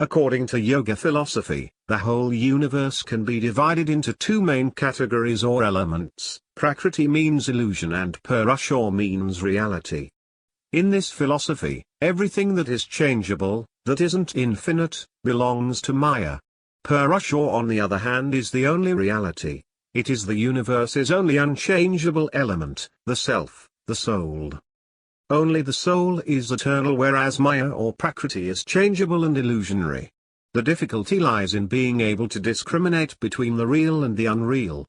According to yoga philosophy, the whole universe can be divided into two main categories or elements. Prakriti means illusion and Purusha means reality. In this philosophy, everything that is changeable, that isn't infinite, belongs to Maya. Purusha on the other hand is the only reality. It is the universe's only unchangeable element, the self, the soul. Only the soul is eternal, whereas Maya or Prakriti is changeable and illusionary. The difficulty lies in being able to discriminate between the real and the unreal.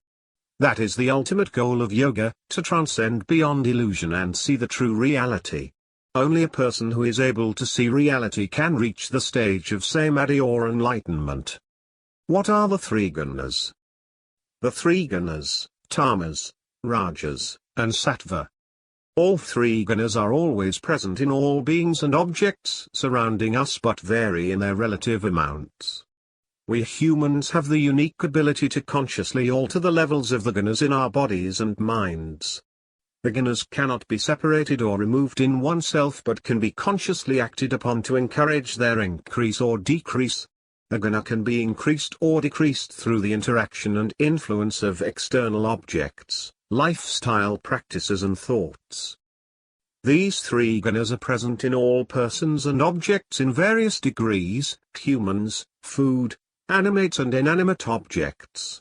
That is the ultimate goal of yoga, to transcend beyond illusion and see the true reality. Only a person who is able to see reality can reach the stage of samadhi or enlightenment. What are the three gunas? The three gunas, tamas, rajas, and sattva. All three gunas are always present in all beings and objects surrounding us, but vary in their relative amounts. We humans have the unique ability to consciously alter the levels of the gunas in our bodies and minds. The gunas cannot be separated or removed in oneself, but can be consciously acted upon to encourage their increase or decrease. A guna can be increased or decreased through the interaction and influence of external objects, lifestyle practices and thoughts. These three gunas are present in all persons and objects in various degrees: humans, food, animate and inanimate objects.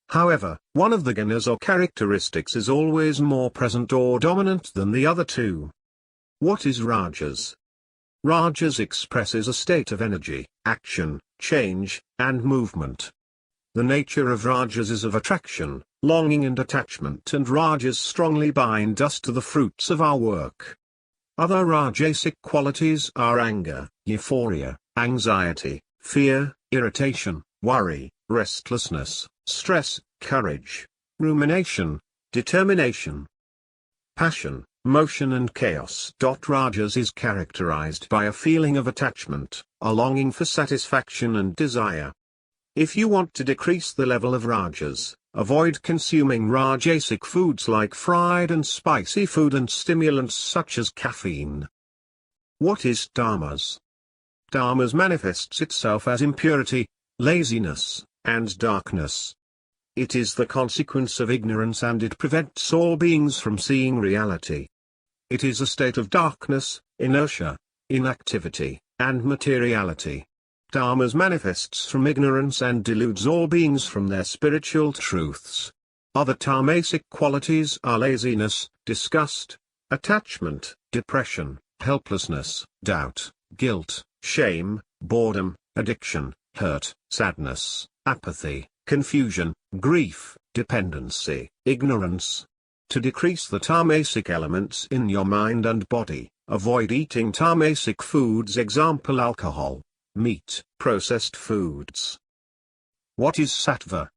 However, one of the gunas or characteristics is always more present or dominant than the other two. What is rajas? Rajas expresses a state of energy, action, change, and movement. The nature of rajas is of attraction, longing and attachment, and rajas strongly bind us to the fruits of our work. Other rajasic qualities are anger, euphoria, anxiety, fear, irritation, worry, restlessness, stress, courage, rumination, determination, passion, motion and chaos. Rajas is characterized by a feeling of attachment, a longing for satisfaction and desire. If you want to decrease the level of rajas, avoid consuming rajasic foods like fried and spicy food and stimulants such as caffeine. What is tamas? Tamas manifests itself as impurity, laziness, and darkness. It is the consequence of ignorance, and it prevents all beings from seeing reality. It is a state of darkness, inertia, inactivity, and materiality. Tamas manifests from ignorance and deludes all beings from their spiritual truths. Other tamasic qualities are laziness, disgust, attachment, depression, helplessness, doubt, guilt, shame, boredom, addiction, hurt, sadness, apathy, confusion, grief, dependency, ignorance. To decrease the tamasic elements in your mind and body, avoid eating tamasic foods, example alcohol, meat, processed foods. What is sattva?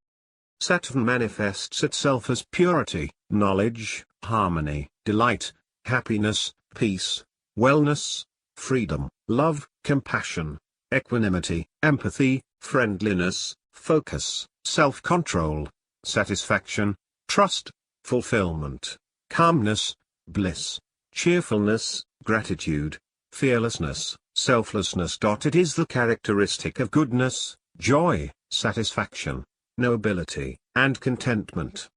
Sattva manifests itself as purity, knowledge, harmony, delight, happiness, peace, wellness, freedom, love, compassion, equanimity, empathy, friendliness, focus, self-control, satisfaction, trust, fulfillment, calmness, bliss, cheerfulness, gratitude, fearlessness, selflessness. It is the characteristic of goodness, joy, satisfaction, nobility, and contentment.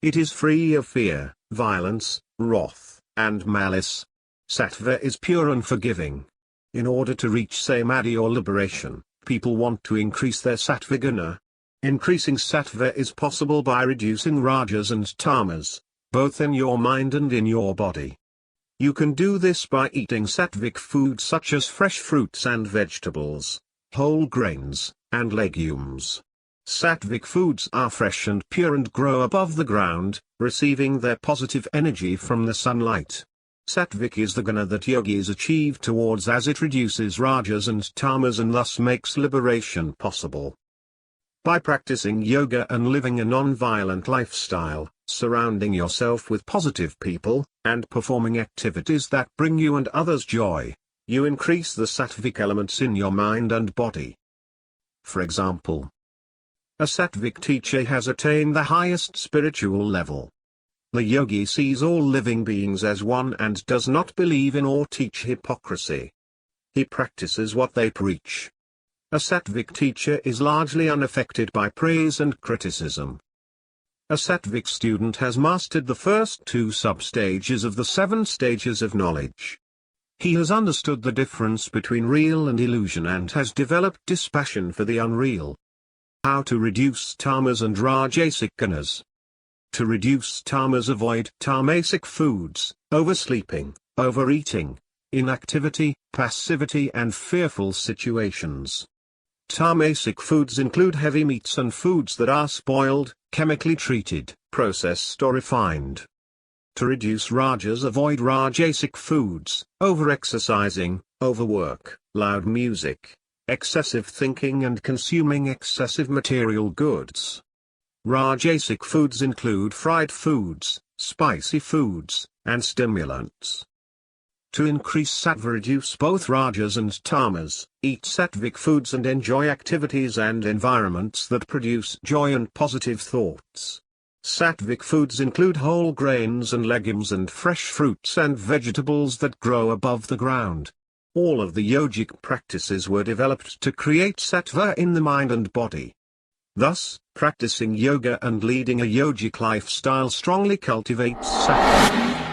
It is free of fear, violence, wrath, and malice. Sattva is pure and forgiving. In order to reach samadhi or liberation, people want to increase their sattva guna. Increasing sattva is possible by reducing rajas and tamas, both in your mind and in your body. You can do this by eating sattvic foods such as fresh fruits and vegetables, whole grains, and legumes. Sattvic foods are fresh and pure and grow above the ground, receiving their positive energy from the sunlight. Sattvic is the guna that yogis achieve towards, as it reduces rajas and tamas and thus makes liberation possible. By practicing yoga and living a non-violent lifestyle, surrounding yourself with positive people, and performing activities that bring you and others joy, you increase the sattvic elements in your mind and body. For example, a sattvic teacher has attained the highest spiritual level. The yogi sees all living beings as one and does not believe in or teach hypocrisy. He practices what they preach. A Satvik teacher is largely unaffected by praise and criticism. A Satvik student has mastered the first 2 sub-stages of the 7 stages of knowledge. He has understood the difference between real and illusion and has developed dispassion for the unreal. How to reduce tamas and rajasic gunas. To reduce tamas, avoid tamasic foods, oversleeping, overeating, inactivity, passivity and fearful situations. Tamasic foods include heavy meats and foods that are spoiled, chemically treated, processed or refined. To reduce rajas, avoid rajasic foods, overexercising, overwork, loud music, excessive thinking and consuming excessive material goods. Rajasic foods include fried foods, spicy foods, and stimulants. To increase sattva, reduce both rajas and tamas, eat sattvic foods and enjoy activities and environments that produce joy and positive thoughts. Sattvic foods include whole grains and legumes and fresh fruits and vegetables that grow above the ground. All of the yogic practices were developed to create sattva in the mind and body. Thus, practicing yoga and leading a yogic lifestyle strongly cultivates sattva.